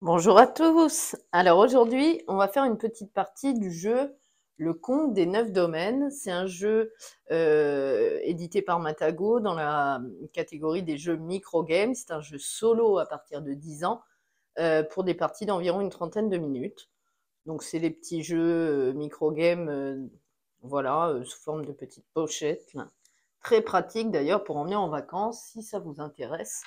Bonjour à tous. Alors aujourd'hui, on va faire une petite partie du jeu Le Conte des 9 domaines. C'est un jeu édité par Matago dans la catégorie des jeux micro-games. C'est un jeu solo à partir de 10 ans pour des parties d'environ une trentaine de minutes. Donc c'est les petits jeux micro-games voilà, sous forme de petites pochettes. Là. Très pratique d'ailleurs pour emmener en vacances si ça vous intéresse.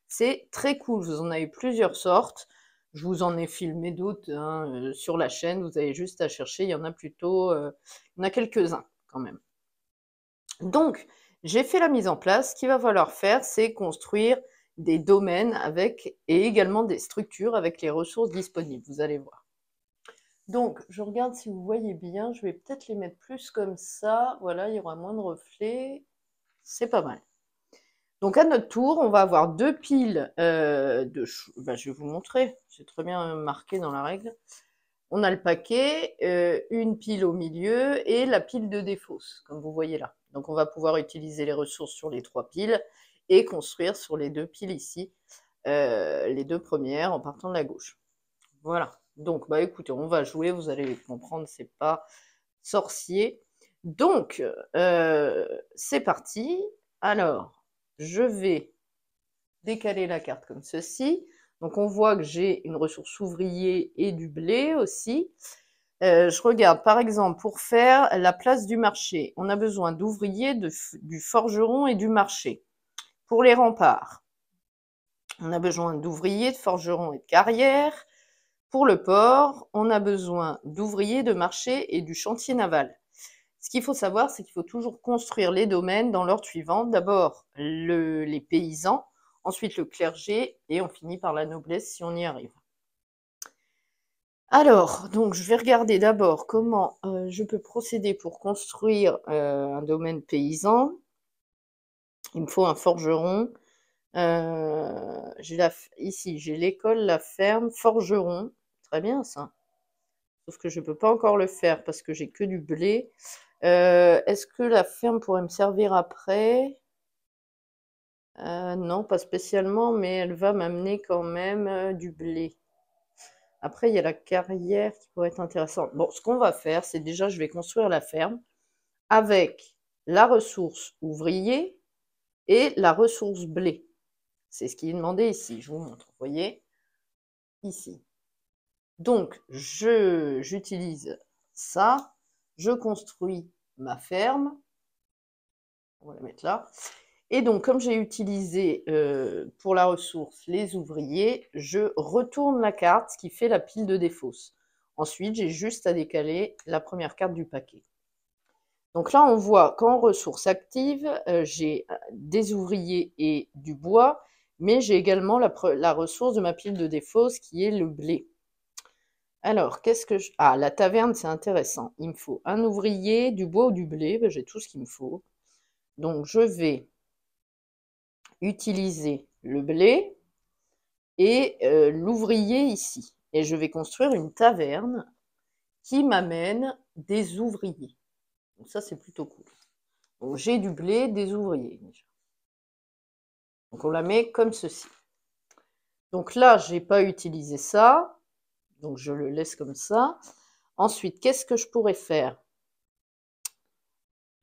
C'est très cool, vous en avez plusieurs sortes. Je vous en ai filmé d'autres hein, sur la chaîne, vous avez juste à chercher, il y en a plutôt, il y en a quelques-uns quand même. Donc, j'ai fait la mise en place. Ce qu'il va falloir faire, c'est construire des domaines avec et également des structures avec les ressources disponibles, vous allez voir. Donc, je regarde si vous voyez bien, je vais peut-être les mettre plus comme ça, voilà, il y aura moins de reflets, c'est pas mal. Donc à notre tour, on va avoir deux piles je vais vous montrer, c'est très bien marqué dans la règle. On a le paquet, une pile au milieu et la pile de défausse, comme vous voyez là. Donc on va pouvoir utiliser les ressources sur les trois piles et construire sur les deux piles ici, les deux premières en partant de la gauche. Voilà. Donc bah écoutez, on va jouer, vous allez comprendre, c'est pas sorcier. Donc c'est parti. Alors, je vais décaler la carte comme ceci. Donc on voit que j'ai une ressource ouvrier et du blé aussi. Je regarde par exemple pour faire la place du marché. On a besoin d'ouvriers, du forgeron et du marché. Pour les remparts, on a besoin d'ouvriers, de forgerons et de carrières. Pour le port, on a besoin d'ouvriers, de marché et du chantier naval. Ce qu'il faut savoir, c'est qu'il faut toujours construire les domaines dans l'ordre suivant. D'abord, les paysans, ensuite le clergé, et on finit par la noblesse si on y arrive. Alors, donc je vais regarder d'abord comment je peux procéder pour construire un domaine paysan. Il me faut un forgeron. Ici, j'ai l'école, la ferme, forgeron. Très bien ça. Sauf que je ne peux pas encore le faire parce que j'ai que du blé. Est-ce que la ferme pourrait me servir après? Non, pas spécialement, mais elle va m'amener quand même du blé. Après, il y a la carrière qui pourrait être intéressante. Bon, ce qu'on va faire, c'est déjà, je vais construire la ferme avec la ressource ouvrier et la ressource blé. C'est ce qui est demandé ici. Je vous montre. Vous voyez, ici. Donc, j'utilise ça. Je construis ma ferme. On va la mettre là. Et donc, comme j'ai utilisé pour la ressource les ouvriers, je retourne la carte, ce qui fait la pile de défausse. Ensuite, j'ai juste à décaler la première carte du paquet. Donc là, on voit qu'en ressources actives, j'ai des ouvriers et du bois, mais j'ai également la ressource de ma pile de défausse qui est le blé. Alors, qu'est-ce que je... Ah, la taverne, c'est intéressant. Il me faut un ouvrier, du bois ou du blé. Ben, j'ai tout ce qu'il me faut. Donc, je vais utiliser le blé et l'ouvrier ici. Et je vais construire une taverne qui m'amène des ouvriers. Donc ça, c'est plutôt cool. Donc j'ai du blé, des ouvriers. Donc on la met comme ceci. Donc là, je n'ai pas utilisé ça. Donc je le laisse comme ça. Ensuite, qu'est-ce que je pourrais faire?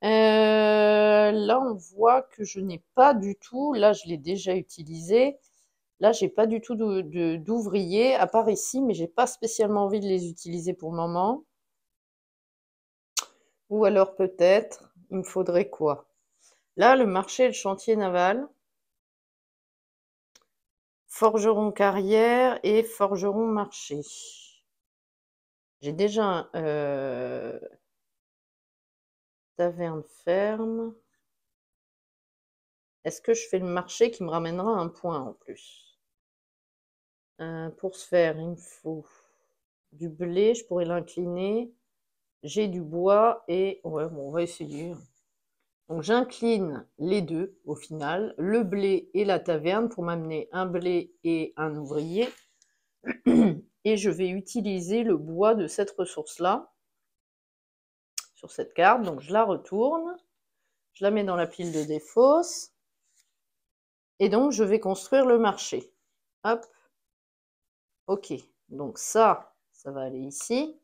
Là, on voit que je n'ai pas du tout, là, je l'ai déjà utilisé. Là, j'ai pas du tout d'ouvriers, à part ici, mais j'ai pas spécialement envie de les utiliser pour le moment. Ou alors peut-être, il me faudrait quoi? Là, le marché et le chantier naval, forgeron carrière et forgeron marché. J'ai déjà taverne ferme. Est-ce que je fais le marché qui me ramènera un point en plus? Pour ce faire, il me faut du blé, je pourrais l'incliner. J'ai du bois et... Ouais, bon, on va essayer. Donc j'incline les deux au final, le blé et la taverne pour m'amener un blé et un ouvrier. Et je vais utiliser le bois de cette ressource-là sur cette carte. Donc je la retourne, je la mets dans la pile de défausse. Et donc je vais construire le marché. Hop. Ok, donc ça va aller ici.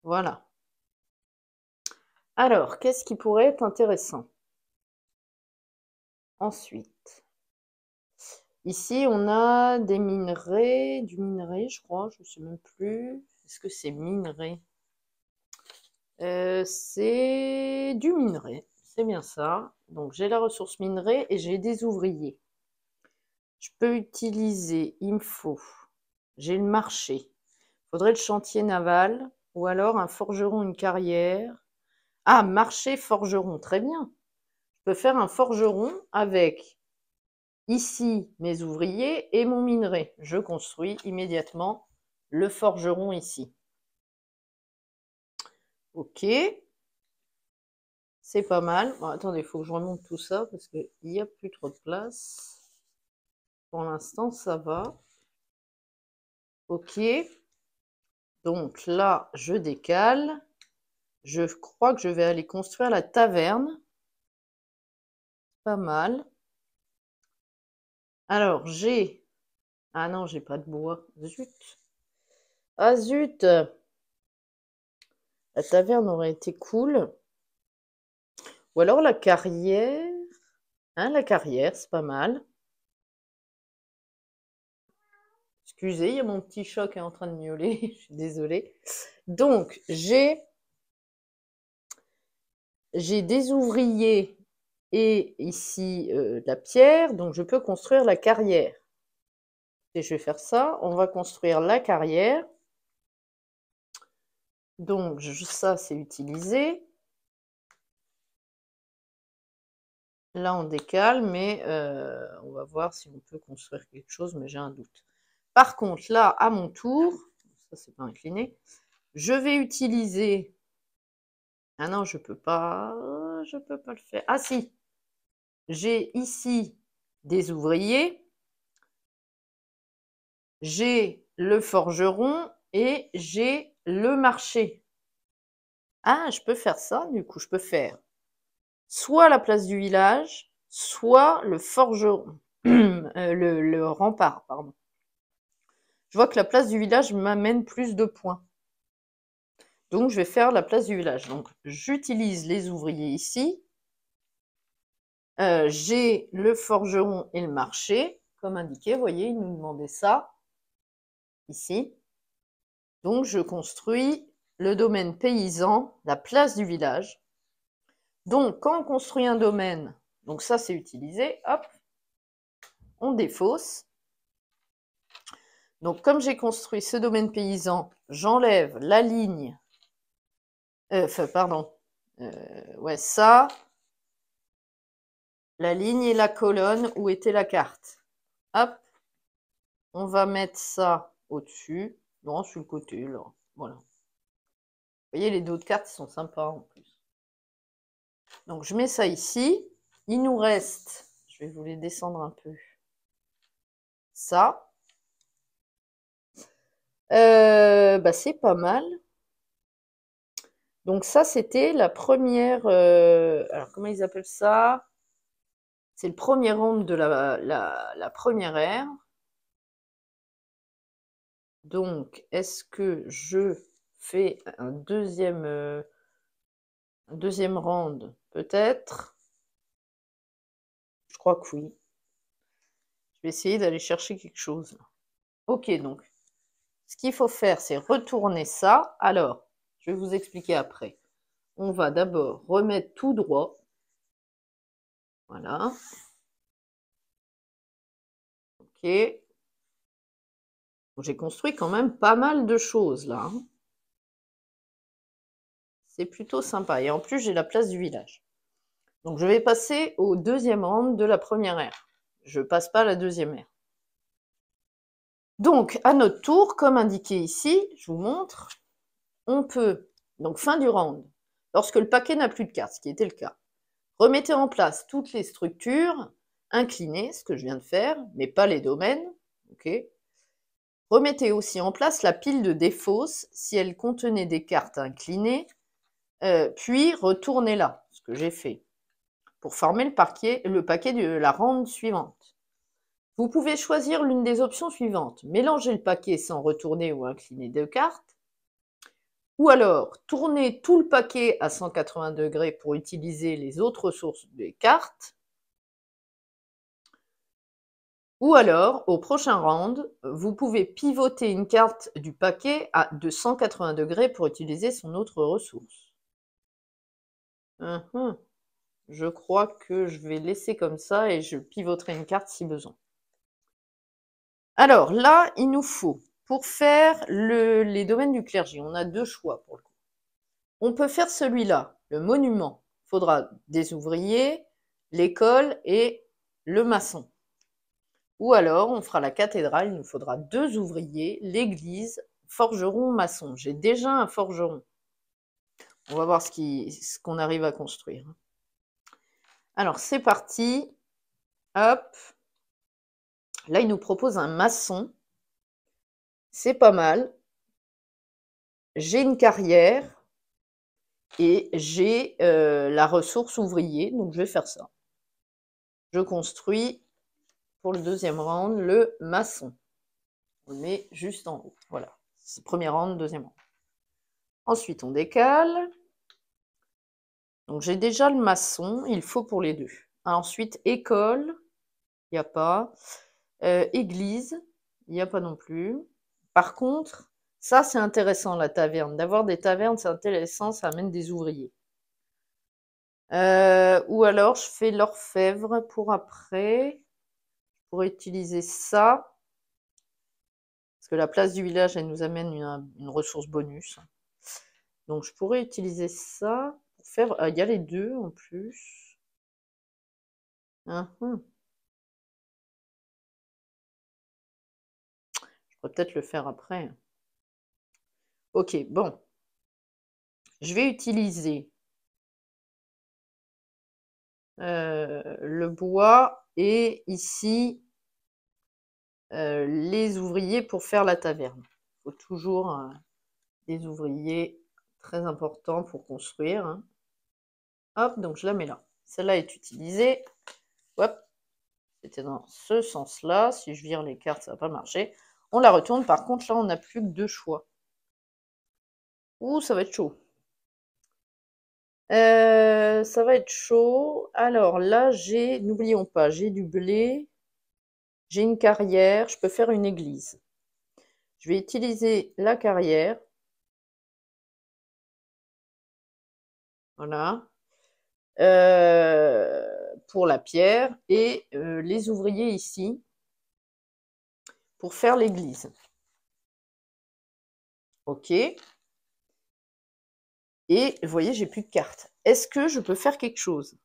Voilà. Alors, qu'est-ce qui pourrait être intéressant? Ensuite, ici, on a des minerais, du minerai, je crois, je ne sais même plus. Est-ce que c'est minerai? C'est du minerai, c'est bien ça. Donc, j'ai la ressource minerai et j'ai des ouvriers. Je peux utiliser, il me faut, j'ai le marché. Il faudrait le chantier naval ou alors un forgeron, une carrière. Ah, marché forgeron, très bien. Je peux faire un forgeron avec ici mes ouvriers et mon minerai. Je construis immédiatement le forgeron ici. Ok, c'est pas mal. Bon, attendez, il faut que je remonte tout ça parce qu'il n'y a plus trop de place. Pour l'instant, ça va. Ok, donc là, je décale. Je crois que je vais aller construire la taverne. Pas mal. Alors, j'ai... Ah non, j'ai pas de bois. Zut. Ah zut. La taverne aurait été cool. Ou alors la carrière. Hein, la carrière, c'est pas mal. Excusez, il y a mon petit chat qui est en train de miauler. Je suis désolée. Donc, j'ai des ouvriers et ici de la pierre. Donc, je peux construire la carrière. Et je vais faire ça. On va construire la carrière. Donc, ça, c'est utilisé. Là, on décale, mais on va voir si on peut construire quelque chose, mais j'ai un doute. Par contre, là, à mon tour, ça, c'est pas incliné, je vais utiliser... Ah non, je peux pas le faire. Ah si, j'ai ici des ouvriers, j'ai le forgeron et j'ai le marché. Ah, je peux faire ça, du coup, je peux faire soit la place du village, soit le forgeron, le rempart, pardon. Je vois que la place du village m'amène plus de points. Donc, je vais faire la place du village. Donc, j'utilise les ouvriers ici. J'ai le forgeron et le marché, comme indiqué. Vous voyez, il nous demandait ça, ici. Donc, je construis le domaine paysan, la place du village. Donc, quand on construit un domaine, donc ça, c'est utilisé, hop, on défausse. Donc, comme j'ai construit ce domaine paysan, j'enlève la ligne, pardon, ouais, ça, la ligne et la colonne où était la carte. Hop, on va mettre ça au-dessus, non, sur le côté, là, voilà. Vous voyez, les dos de cartes sont sympas en plus. Donc, je mets ça ici. Il nous reste, je vais vous les descendre un peu, ça. Bah, c'est pas mal. Donc ça, c'était la première... alors, comment ils appellent ça? C'est le premier round de la première ère. Donc, est-ce que je fais un deuxième round? Peut-être. Je crois que oui. Je vais essayer d'aller chercher quelque chose. Ok, donc, ce qu'il faut faire, c'est retourner ça. Alors, je vais vous expliquer après. On va d'abord remettre tout droit. Voilà. Ok. J'ai construit quand même pas mal de choses là. C'est plutôt sympa. Et en plus, j'ai la place du village. Donc, je vais passer au deuxième round de la première ère. Je passe pas à la deuxième ère. Donc, à notre tour, comme indiqué ici, je vous montre, on peut, donc fin du round, lorsque le paquet n'a plus de cartes, ce qui était le cas, remettez en place toutes les structures inclinées, ce que je viens de faire, mais pas les domaines. Ok. Remettez aussi en place la pile de défausse si elle contenait des cartes inclinées, puis retournez-la, ce que j'ai fait, pour former le paquet de la ronde suivante. Vous pouvez choisir l'une des options suivantes. Mélanger le paquet sans retourner ou incliner de cartes. Ou alors, tourner tout le paquet à 180 degrés pour utiliser les autres ressources des cartes. Ou alors, au prochain round, vous pouvez pivoter une carte du paquet de 180 degrés pour utiliser son autre ressource. Je crois que je vais laisser comme ça et je pivoterai une carte si besoin. Alors là, il nous faut, pour faire les domaines du clergé, on a deux choix pour le coup. On peut faire celui-là, le monument. Il faudra des ouvriers, l'école et le maçon. Ou alors, on fera la cathédrale, il nous faudra 2 ouvriers, l'église, forgeron, maçon. J'ai déjà un forgeron. On va voir ce qu'on arrive à construire. Alors, c'est parti. Hop. Là, il nous propose un maçon. C'est pas mal. J'ai une carrière et j'ai la ressource ouvrier, donc je vais faire ça. Je construis pour le deuxième round le maçon. On le met juste en haut. Voilà. Premier round, deuxième round. Ensuite, on décale. Donc, j'ai déjà le maçon, il faut pour les deux. Ensuite, école, il n'y a pas. Église, il n'y a pas non plus. Par contre, ça, c'est intéressant, la taverne. D'avoir des tavernes, c'est intéressant, ça amène des ouvriers. Ou alors, je fais l'orfèvre pour après. Je pourrais utiliser ça. Parce que la place du village, elle nous amène une ressource bonus. Donc, je pourrais utiliser ça pour faire... il y a les deux en plus. Je pourrais peut-être le faire après. Ok, bon. Je vais utiliser le bois et ici les ouvriers pour faire la taverne. Il faut toujours des ouvriers, très importants pour construire. Hein. Hop, donc je la mets là. Celle-là est utilisée. Hop, c'était dans ce sens-là. Si je vire les cartes, ça va pas marcher. On la retourne. Par contre, là, on n'a plus que 2 choix. Ouh, ça va être chaud. Ça va être chaud. Alors là, n'oublions pas, j'ai du blé, j'ai une carrière, je peux faire une église. Je vais utiliser la carrière. Voilà. Pour la pierre et les ouvriers ici pour faire l'église. Ok. Et vous voyez, j'ai plus de cartes. Est-ce que je peux faire quelque chose?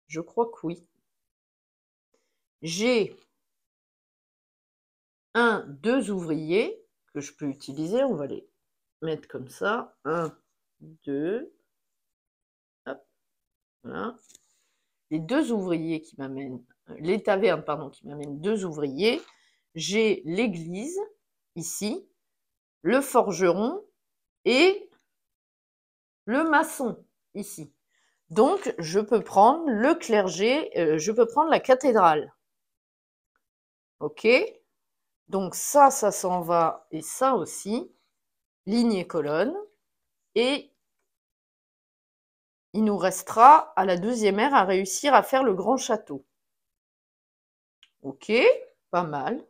Je crois que oui. J'ai 2 ouvriers que je peux utiliser. On va les mettre comme ça. 1, 2. Hop. Voilà. Les 2 ouvriers qui m'amènent, les tavernes, pardon, qui m'amènent 2 ouvriers. J'ai l'église, ici, le forgeron et le maçon, ici. Donc, je peux prendre le clergé, je peux prendre la cathédrale. Ok? Donc ça s'en va, et ça aussi, ligne et colonne. Et il nous restera, à la deuxième ère, à réussir à faire le grand château. Ok? Pas mal.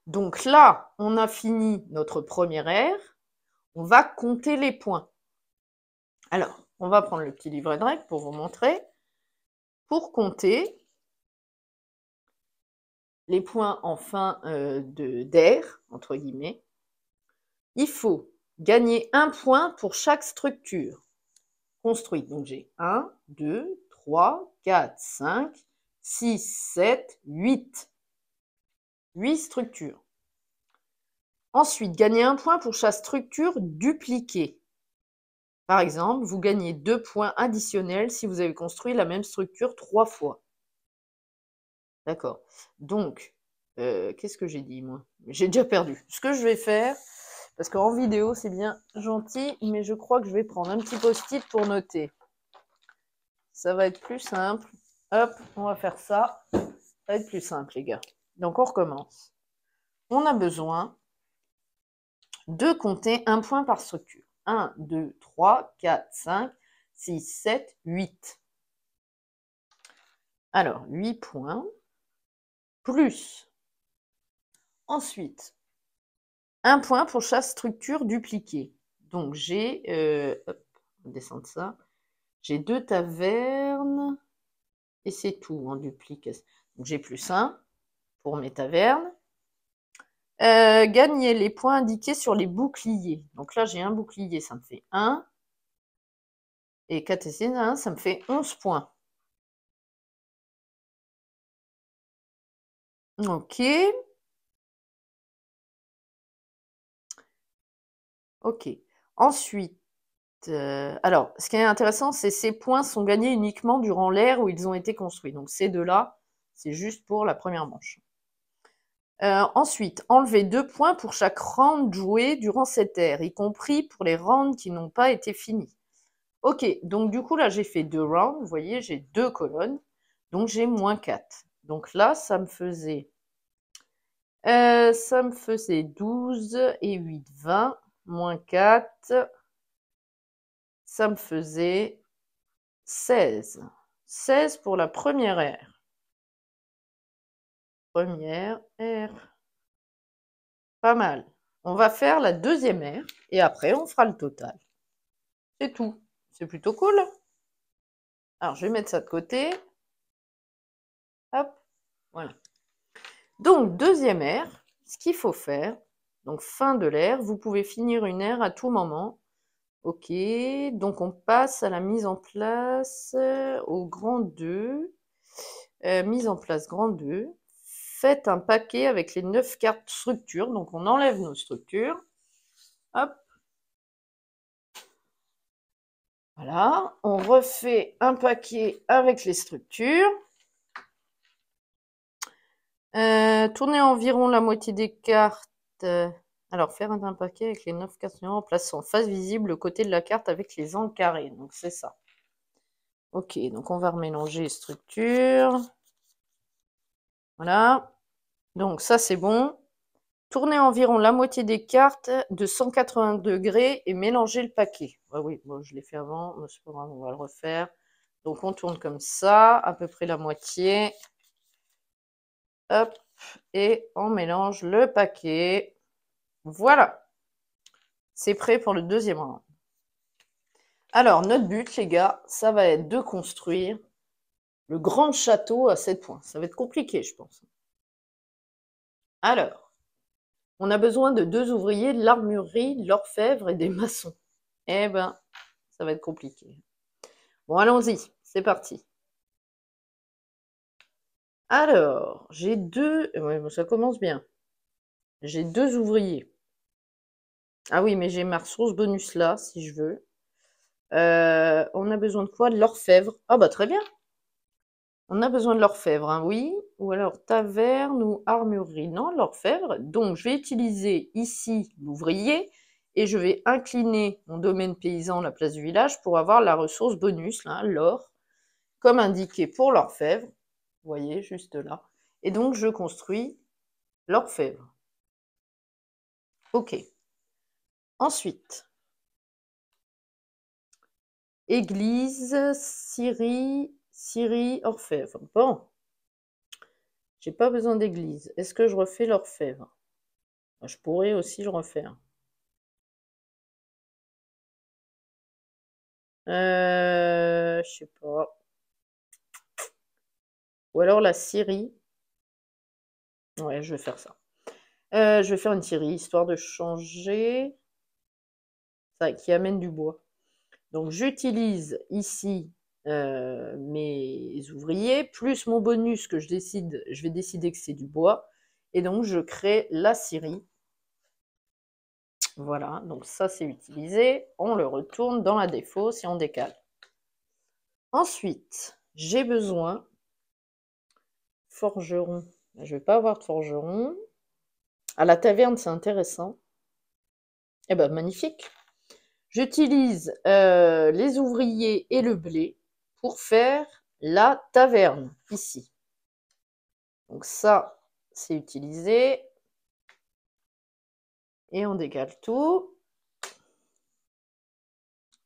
Donc là, on a fini notre première ère. On va compter les points. Alors, on va prendre le petit livret de règles pour vous montrer. Pour compter les points en fin d'ère, entre guillemets, il faut gagner 1 point pour chaque structure construite. Donc j'ai 1, 2, 3, 4, 5, 6, 7, 8. 8 structures. Ensuite, gagner 1 point pour chaque structure dupliquée. Par exemple, vous gagnez 2 points additionnels si vous avez construit la même structure 3 fois. D'accord. Donc, qu'est-ce que j'ai dit, moi? J'ai déjà perdu. Ce que je vais faire, parce qu'en vidéo, c'est bien gentil, mais je crois que je vais prendre un petit post-it pour noter. Ça va être plus simple. Hop, on va faire ça. Ça va être plus simple, les gars. Donc, on recommence. On a besoin de compter un point par structure. 1, 2, 3, 4, 5, 6, 7, 8. Alors, 8 points, plus, ensuite, un point pour chaque structure dupliquée. Donc, j'ai, hop, on va descendre ça, j'ai 2 tavernes, et c'est tout en duplication. Donc, j'ai plus 1 pour mes tavernes. Gagner les points indiqués sur les boucliers. Donc là, j'ai un bouclier, ça me fait 1. Et 4 et 6, 1, ça me fait 11 points. Ok. Ok. Ensuite, alors, ce qui est intéressant, c'est ces points sont gagnés uniquement durant l'ère où ils ont été construits. Donc ces deux-là, c'est juste pour la première manche. Ensuite, enlever 2 points pour chaque round joué durant cette ère, y compris pour les rounds qui n'ont pas été finis. Ok, donc du coup là j'ai fait 2 rounds, vous voyez, j'ai 2 colonnes, donc j'ai moins 4. Donc là, ça me faisait 12 et 8, 20, moins 4, ça me faisait 16. 16 pour la première ère. Première ère. Pas mal. On va faire la deuxième ère et après on fera le total. C'est tout. C'est plutôt cool. Alors je vais mettre ça de côté. Hop, voilà. Donc deuxième ère, ce qu'il faut faire, donc fin de l'ère, vous pouvez finir une ère à tout moment. Ok, donc on passe à la mise en place au grand 2. Mise en place grand 2. Faites un paquet avec les 9 cartes structures. Donc on enlève nos structures. Hop. Voilà. On refait un paquet avec les structures. Tournez environ la moitié des cartes. Alors, faire un paquet avec les 9 cartes en plaçant en face visible le côté de la carte avec les angles carrés. Donc, c'est ça. Ok, donc on va remélanger les structures. Voilà. Donc, ça, c'est bon. Tournez environ la moitié des cartes de 180 degrés et mélangez le paquet. Ah oui, bon, je l'ai fait avant, mais c'est pas grave, on va le refaire. Donc, on tourne comme ça, à peu près la moitié. Hop, et on mélange le paquet. Voilà. C'est prêt pour le deuxième round. Alors, notre but, les gars, ça va être de construire le grand château à 7 points. Ça va être compliqué, je pense. Alors, on a besoin de 2 ouvriers, de l'armurerie, de l'orfèvre et des maçons. Eh ben, ça va être compliqué. Bon, allons-y, c'est parti. Alors, j'ai 2... Ouais, bon, ça commence bien. J'ai 2 ouvriers. Ah oui, mais j'ai ma ressource bonus là, si je veux. On a besoin de quoi? De l'orfèvre. Ah bah très bien. On a besoin de l'orfèvre, hein, oui. Ou alors taverne ou armurerie. Non, l'orfèvre. Donc, je vais utiliser ici l'ouvrier et je vais incliner mon domaine paysan à la place du village pour avoir la ressource bonus, là, l'or, comme indiqué pour l'orfèvre. Vous voyez, juste là. Et donc, je construis l'orfèvre. Ok. Ensuite, église, Syrie, orfèvre. Bon. J'ai pas besoin d'église. Est-ce que je refais l'orfèvre? Je pourrais aussi le refaire. Je sais pas. Ou alors la Syrie. Ouais, je vais faire ça. Je vais faire une Syrie, histoire de changer. Ça, qui amène du bois. Donc j'utilise ici mes ouvriers, plus mon bonus que je vais décider que c'est du bois. Et donc je crée la Syrie. Voilà, donc ça c'est utilisé. On le retourne dans la défausse et on décale. Ensuite, j'ai besoin forgeron. Je vais pas avoir de forgeron. À la taverne, c'est intéressant. Eh ben, magnifique. J'utilise les ouvriers et le blé pour faire la taverne, ici. Donc ça, c'est utilisé. Et on décale tout.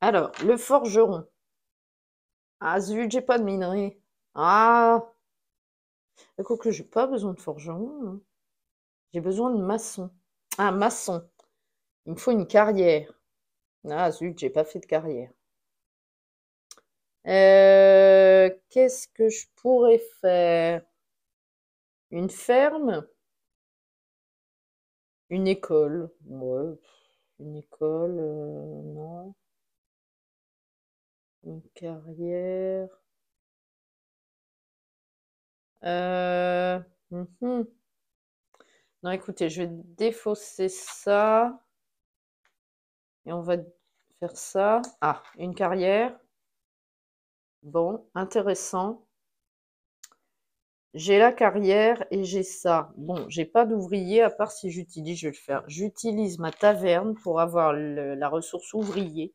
Alors, le forgeron. Ah zut, j'ai pas de minerai. Ah, quoique j'ai pas besoin de forgeron, hein. J'ai besoin de maçon. Ah, maçon. Il me faut une carrière. Ah zut, j'ai pas fait de carrière. Qu'est-ce que je pourrais faire? Une ferme? Une école? Ouais, une école, non. Une carrière. Euh, mhm. Non, écoutez, je vais défausser ça. Et on va faire ça. Ah, une carrière. Bon, intéressant. J'ai la carrière et j'ai ça. Bon, j'ai pas d'ouvrier à part si j'utilise, je vais le faire. J'utilise ma taverne pour avoir la ressource ouvrier.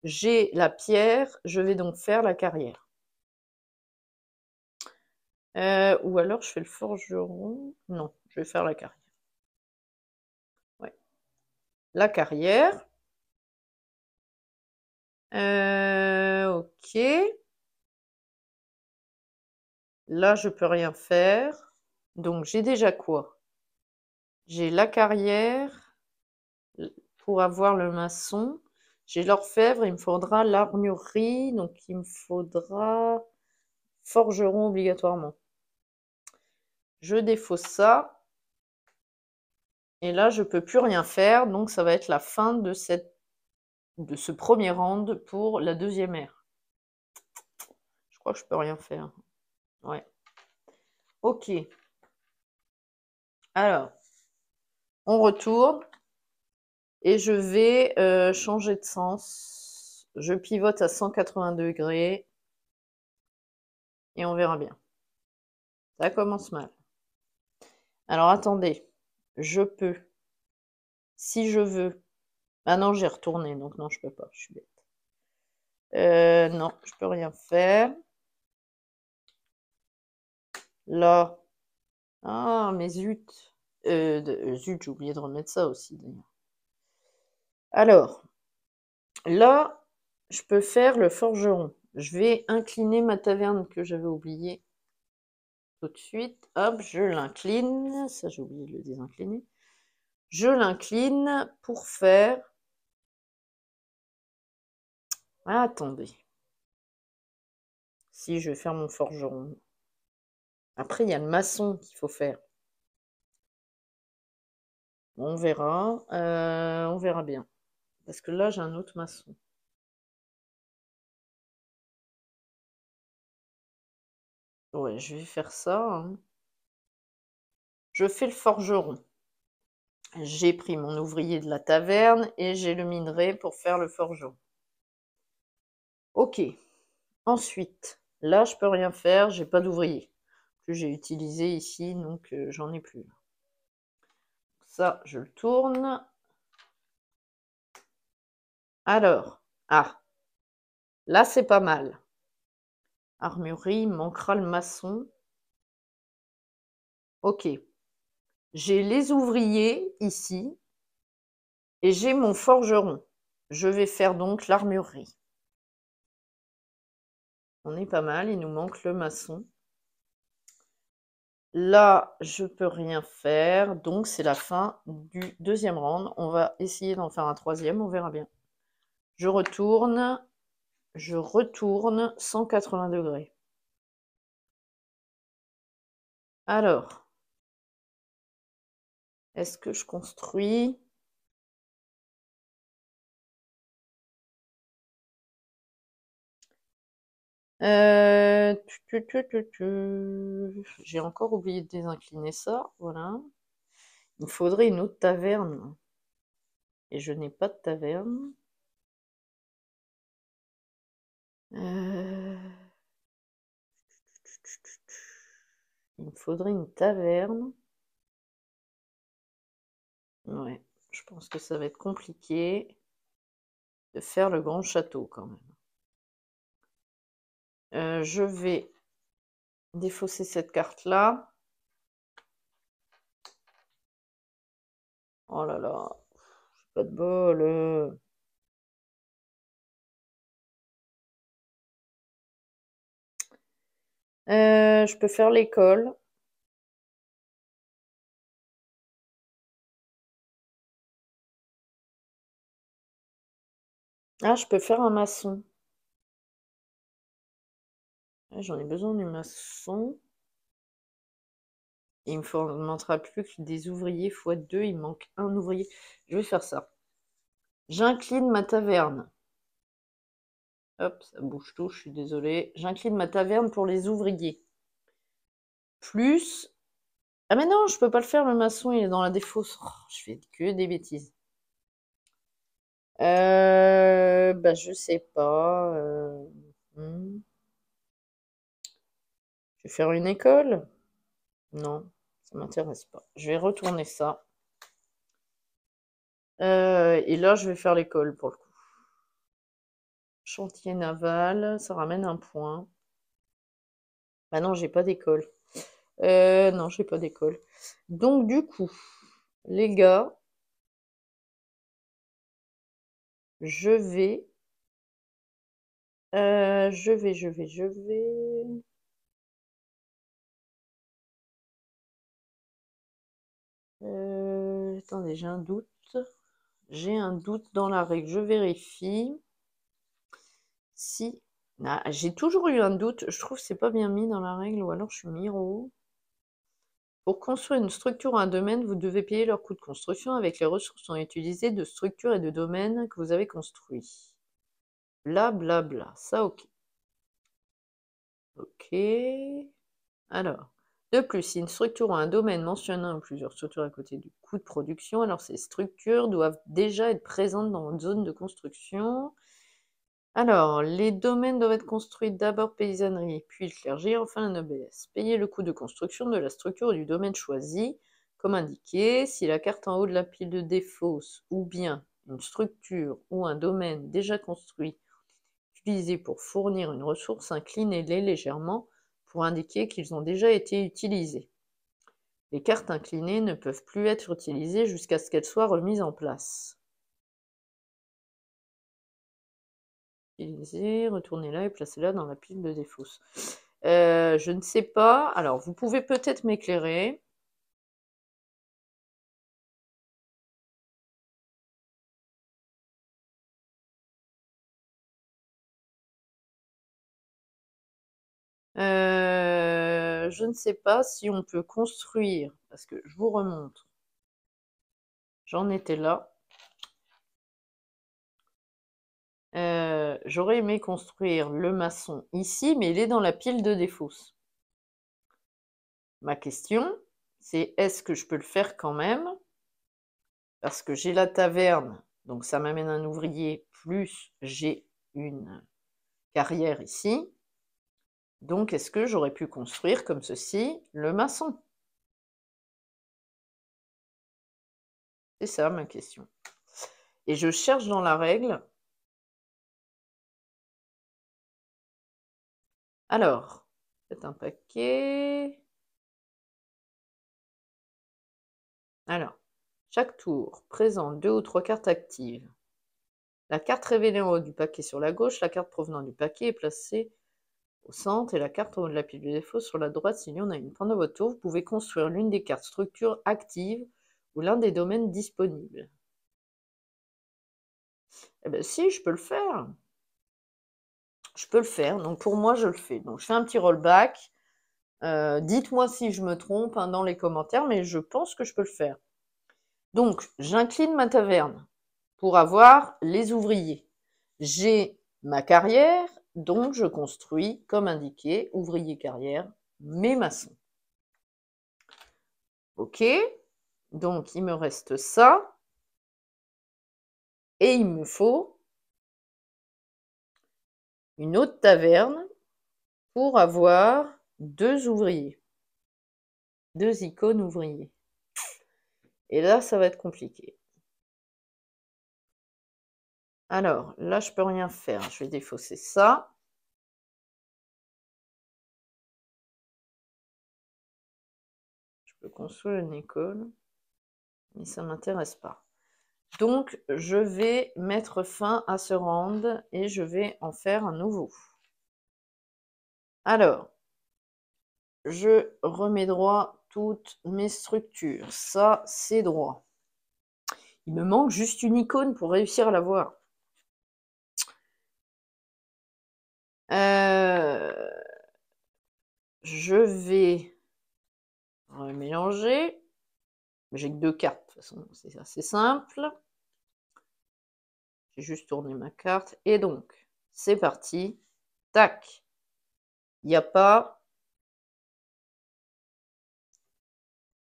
J'ai la pierre, je vais donc faire la carrière. Ou alors je fais le forgeron. Non, je vais faire la carrière. Ouais. La carrière. Ok. Là, je peux rien faire. Donc, j'ai déjà quoi? J'ai la carrière pour avoir le maçon. J'ai l'orfèvre, il me faudra l'armurerie, donc il me faudra forgeron obligatoirement. Je défausse ça. Et là, je peux plus rien faire, donc ça va être la fin de ce premier round pour la deuxième ère. Je crois que je peux rien faire. Ouais. Ok. Alors, on retourne et je vais changer de sens. Je pivote à 180 degrés et on verra bien. Ça commence mal. Alors attendez, je peux, si je veux. Ah non, j'ai retourné, donc non, je peux pas, je suis bête. Non, je peux rien faire. Là. Ah, mais zut. Zut, j'ai oublié de remettre ça aussi, d'ailleurs. Alors, là, je peux faire le forgeron. Je vais incliner ma taverne que j'avais oubliée tout de suite. Hop, je l'incline. Ça, j'ai oublié de le désincliner. Je l'incline pour faire... Ah, attendez. Si, je vais faire mon forgeron. Après, il y a le maçon qu'il faut faire. On verra. On verra bien. Parce que là, j'ai un autre maçon. Ouais, je vais faire ça, hein. Je fais le forgeron. J'ai pris mon ouvrier de la taverne et j'ai le minerai pour faire le forgeron. Ok. Ensuite, là, je peux rien faire, j'ai pas d'ouvrier. Que j'ai utilisé ici, donc j'en ai plus. Ça, je le tourne. Alors, ah, là, c'est pas mal. Armurerie, il manquera le maçon. Ok. J'ai les ouvriers ici et j'ai mon forgeron. Je vais faire donc l'armurerie. On est pas mal, il nous manque le maçon. Là, je peux rien faire, donc c'est la fin du deuxième round. On va essayer d'en faire un troisième, on verra bien. Je retourne 180 degrés. Alors, est-ce que je construis? J'ai encore oublié de désincliner ça, voilà. Il me faudrait une autre taverne. Et je n'ai pas de taverne. Il me faudrait une taverne. Ouais, je pense que ça va être compliqué de faire le grand château quand même. Je vais défausser cette carte-là. Oh là là, j'ai pas de bol. Je peux faire l'école. Ah, je peux faire un maçon. Ah, j'en ai besoin du maçon. Il me manquera plus que des ouvriers fois 2. Il me manque un ouvrier. Je vais faire ça. J'incline ma taverne. Hop, ça bouge tout, je suis désolée. J'incline ma taverne pour les ouvriers. Plus... Ah mais non, je peux pas le faire, le maçon, il est dans la défausse. Oh, je fais que des bêtises. Bah je sais pas. Je vais faire une école? Non, ça m'intéresse pas. Je vais retourner ça. Et là, je vais faire l'école pour le coup. Chantier naval, ça ramène un point. Bah non, j'ai pas d'école. Non, j'ai pas d'école. Donc du coup, les gars, je vais, je vais. Attendez, j'ai un doute. J'ai un doute dans la règle. Je vérifie. Si. Ah, j'ai toujours eu un doute. Je trouve que c'est pas bien mis dans la règle, ou alors je suis miro. Pour construire une structure ou un domaine, vous devez payer leur coût de construction avec les ressources non utilisées de structures et de domaines que vous avez construits. Bla bla bla. Ça, ok. Ok. Alors. De plus, si une structure ou un domaine mentionne un ou plusieurs structures à côté du coût de production, alors ces structures doivent déjà être présentes dans une zone de construction. Alors, les domaines doivent être construits d'abord paysannerie, puis le clergé, enfin la noblesse. Payer le coût de construction de la structure ou du domaine choisi, comme indiqué, si la carte en haut de la pile de défausse, ou bien une structure ou un domaine déjà construit, utilisé pour fournir une ressource, inclinez-les légèrement pour indiquer qu'ils ont déjà été utilisés. Les cartes inclinées ne peuvent plus être utilisées jusqu'à ce qu'elles soient remises en place. Retournez-la et placez-la dans la pile de défausse. Je ne sais pas. Alors, vous pouvez peut-être m'éclairer. Je ne sais pas si on peut construire, parce que je vous remonte. J'en étais là. J'aurais aimé construire le maçon ici, mais il est dans la pile de défausse. Ma question, c'est est-ce que je peux le faire quand même? Parce que j'ai la taverne, donc ça m'amène un ouvrier, plus j'ai une carrière ici. Donc, est-ce que j'aurais pu construire comme ceci le maçon? C'est ça ma question. Et je cherche dans la règle. Alors, c'est un paquet. Alors, chaque tour présente 2 ou 3 cartes actives. La carte révélée en haut du paquet sur la gauche, la carte provenant du paquet est placée au centre et la carte en haut de la pile de défaut sur la droite s'il y en a une. Pendant votre tour, vous pouvez construire l'une des cartes structures actives ou l'un des domaines disponibles. Eh bien si, je peux le faire. Je peux le faire, donc pour moi, je le fais. Donc je fais un petit rollback. Dites-moi si je me trompe hein, dans les commentaires, mais je pense que je peux le faire. Donc, j'incline ma taverne pour avoir les ouvriers. J'ai ma carrière, donc je construis, comme indiqué, ouvrier carrière, mes maçons. Ok, donc il me reste ça. Et il me faut une autre taverne pour avoir 2 ouvriers. 2 icônes ouvriers. Et là, ça va être compliqué. Alors, là, je peux rien faire. Je vais défausser ça. Je peux construire une école. mais ça ne m'intéresse pas. Donc, je vais mettre fin à ce round et je vais en faire un nouveau. Alors, je remets droit toutes mes structures. Ça, c'est droit. Il me manque juste une icône pour réussir à la voir. Je vais remélanger. J'ai que 2 cartes, de toute façon, c'est assez simple. J'ai juste tourné ma carte. Et donc, c'est parti. Tac. Il n'y a pas.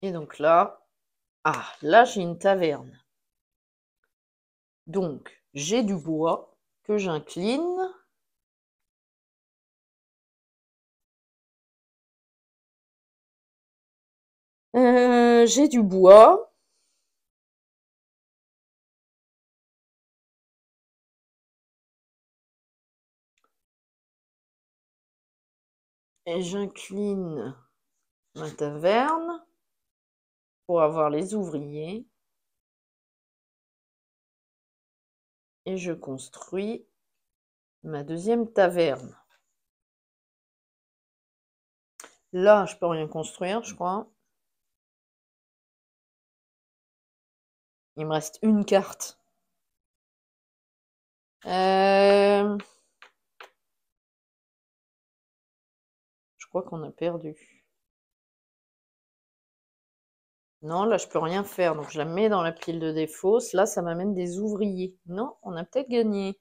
Et donc là, là j'ai une taverne. Donc, j'ai du bois que j'incline. J'ai du bois. Et j'incline ma taverne pour avoir les ouvriers. Et je construis ma deuxième taverne. Là, je peux rien construire, je crois. Il me reste une carte. Je crois qu'on a perdu. Non, là, je peux rien faire. Donc, je la mets dans la pile de défausse. Là, ça m'amène des ouvriers. Non, on a peut-être gagné.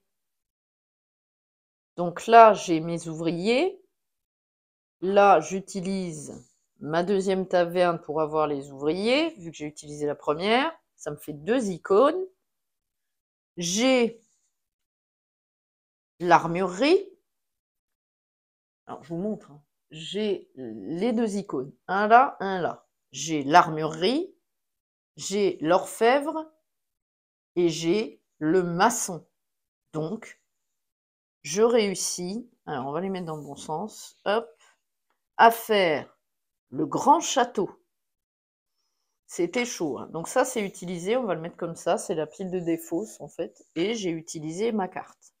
Donc là, j'ai mes ouvriers. Là, j'utilise ma deuxième taverne pour avoir les ouvriers, vu que j'ai utilisé la première. Ça me fait 2 icônes. J'ai l'armurerie. Alors, je vous montre. J'ai les 2 icônes. Un là, un là. J'ai l'armurerie, j'ai l'orfèvre et j'ai le maçon. Donc, je réussis, alors on va les mettre dans le bon sens, hop, à faire le grand château. C'était chaud, hein. Donc ça, c'est utilisé, on va le mettre comme ça, c'est la pile de défausse en fait, et j'ai utilisé ma carte.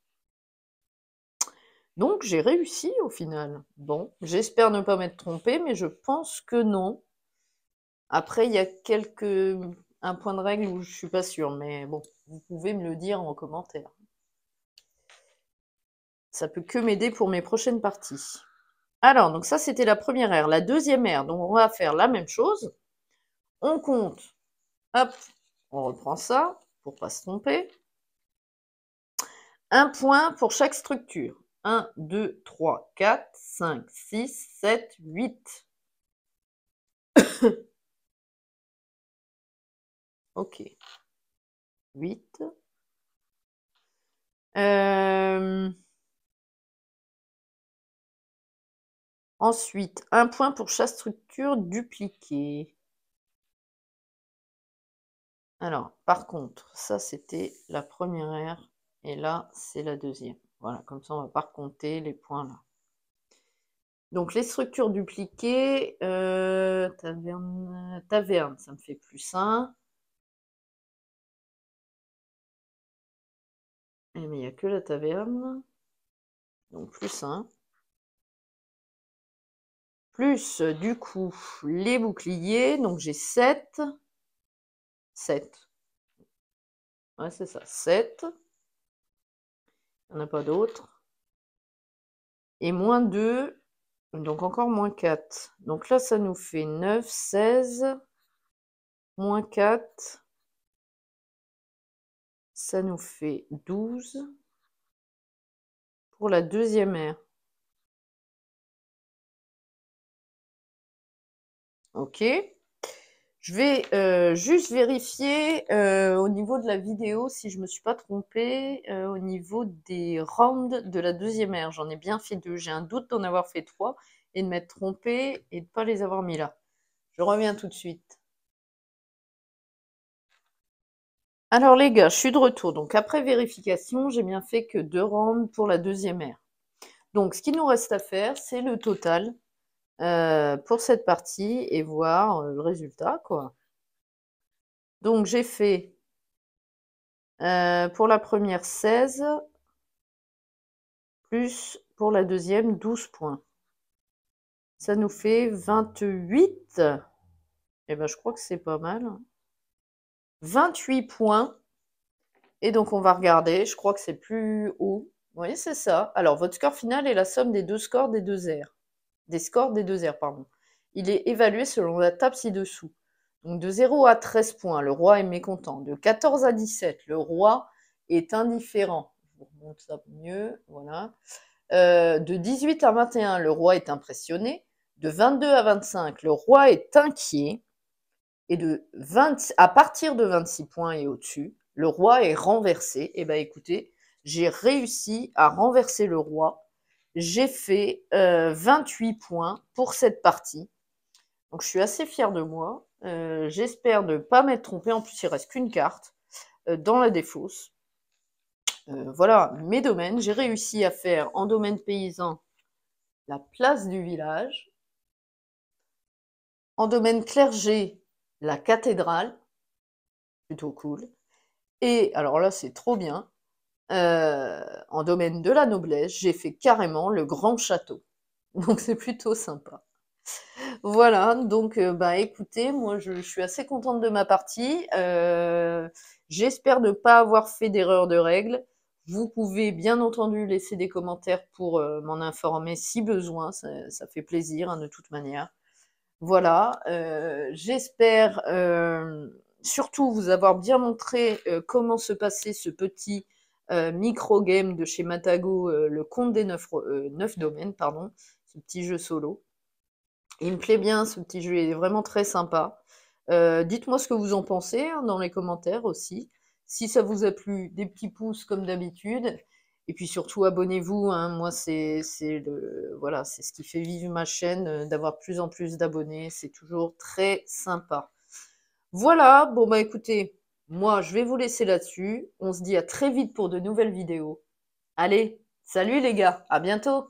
Donc j'ai réussi au final. Bon, j'espère ne pas m'être trompée, mais je pense que non. Après, il y a un point de règle où je suis pas sûre, mais bon, vous pouvez me le dire en commentaire. Ça peut que m'aider pour mes prochaines parties. Alors, donc ça, c'était la première ère. La deuxième ère, donc on va faire la même chose. On compte. Hop, on reprend ça pour pas se tromper. Un point pour chaque structure. 1, 2, 3, 4, 5, 6, 7, 8. Ok. 8. Ensuite, un point pour chaque structure dupliquée. Alors, par contre, ça c'était la première ère et là c'est la deuxième. Voilà, comme ça on va pas recompter les points là. Donc les structures dupliquées, taverne, ça me fait +1. Mais il n'y a que la taverne, donc +1. Plus du coup les boucliers, donc j'ai 7. 7. Ouais, c'est ça, 7. Il n'y en a pas d'autres. Et -2, donc encore -4. Donc là, ça nous fait 9, 16, -4. Ça nous fait 12 pour la deuxième ère. Ok. Je vais juste vérifier au niveau de la vidéo si je ne me suis pas trompée au niveau des rounds de la deuxième ère. J'en ai bien fait 2. J'ai un doute d'en avoir fait 3 et de m'être trompée et de ne pas les avoir mis là. Je reviens tout de suite. Alors les gars, je suis de retour. Donc après vérification, j'ai bien fait que 2 rounds pour la deuxième ère. Donc ce qu'il nous reste à faire, c'est le total pour cette partie et voir le résultat, quoi. Donc, j'ai fait pour la première 16, plus pour la deuxième 12 points. Ça nous fait 28. Eh ben, je crois que c'est pas mal. 28 points. Et donc, on va regarder. Je crois que c'est plus haut. Oui, c'est ça. Alors, votre score final est la somme des deux scores des deux airs. Des scores des deux airs, pardon. Il est évalué selon la table ci-dessous. Donc, de 0 à 13 points, le roi est mécontent. De 14 à 17, le roi est indifférent. Je vous remonte ça mieux. Voilà. De 18 à 21, le roi est impressionné. De 22 à 25, le roi est inquiet. Et à partir de 26 points et au-dessus, le roi est renversé. Eh bien, écoutez, j'ai réussi à renverser le roi. J'ai fait 28 points pour cette partie. Donc, je suis assez fière de moi. J'espère ne pas m'être trompée. En plus, il ne reste qu'une carte dans la défausse. Voilà mes domaines. J'ai réussi à faire en domaine paysan la place du village. En domaine clergé, la cathédrale. Plutôt cool. Et alors là, c'est trop bien. En domaine de la noblesse, j'ai fait carrément le grand château. Donc c'est plutôt sympa. Voilà, donc bah écoutez, moi je suis assez contente de ma partie. J'espère ne pas avoir fait d'erreur de règle. Vous pouvez bien entendu laisser des commentaires pour m'en informer si besoin, ça fait plaisir hein, de toute manière. Voilà, j'espère surtout vous avoir bien montré comment se passait ce petit micro-game de chez Matago, le compte des 9 domaines, pardon, ce petit jeu solo. Il me plaît bien, ce petit jeu est vraiment très sympa. Dites-moi ce que vous en pensez hein, dans les commentaires aussi. Si ça vous a plu, des petits pouces comme d'habitude. Et puis surtout, abonnez-vous. Hein. Moi, voilà, c'est ce qui fait vivre ma chaîne, d'avoir de plus en plus d'abonnés. C'est toujours très sympa. Voilà, bon bah écoutez, moi je vais vous laisser là-dessus. On se dit à très vite pour de nouvelles vidéos. Allez, salut les gars, à bientôt!